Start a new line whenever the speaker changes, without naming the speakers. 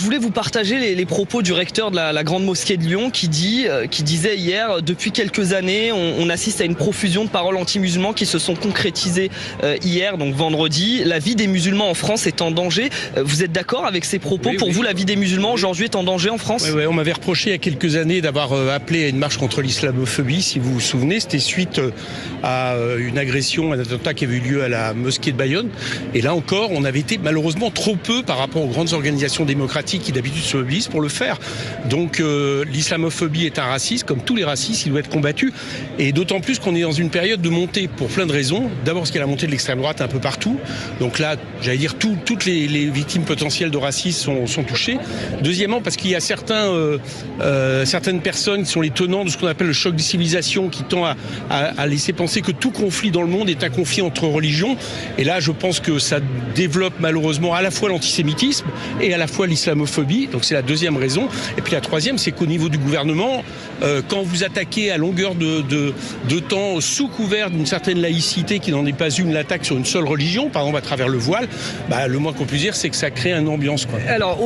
Je voulais vous partager les propos du recteur de la Grande Mosquée de Lyon qui disait hier, depuis quelques années, on assiste à une profusion de paroles anti-musulmans qui se sont concrétisées hier, donc vendredi. La vie des musulmans en France est en danger. Vous êtes d'accord avec ces propos? Pour vous, la vie des musulmans aujourd'hui est en danger en France?
Oui, on m'avait reproché il y a quelques années d'avoir appelé à une marche contre l'islamophobie, si vous vous souvenez. C'était suite à une agression, un attentat qui avait eu lieu à la mosquée de Bayonne. Et là encore, on avait été malheureusement trop peu par rapport aux grandes organisations démocratiques qui d'habitude se mobilisent pour le faire. Donc l'islamophobie est un racisme, comme tous les racistes, il doit être combattu. Et d'autant plus qu'on est dans une période de montée pour plein de raisons. D'abord parce qu'il y a la montée de l'extrême droite un peu partout. Donc là, j'allais dire, toutes les victimes potentielles de racisme sont touchées. Deuxièmement, parce qu'il y a certaines personnes qui sont les tenants de ce qu'on appelle le choc des civilisations, qui tend à laisser penser que tout conflit dans le monde est un conflit entre religions. Et là, je pense que ça développe malheureusement à la fois l'antisémitisme et à la fois l'islamophobie. Donc c'est la deuxième raison. Et puis la troisième, c'est qu'au niveau du gouvernement, quand vous attaquez à longueur de temps sous couvert d'une certaine laïcité qui n'en est pas une, l'attaque sur une seule religion, par exemple à travers le voile, le moins qu'on puisse dire, c'est que ça crée une ambiance, quoi.
Alors,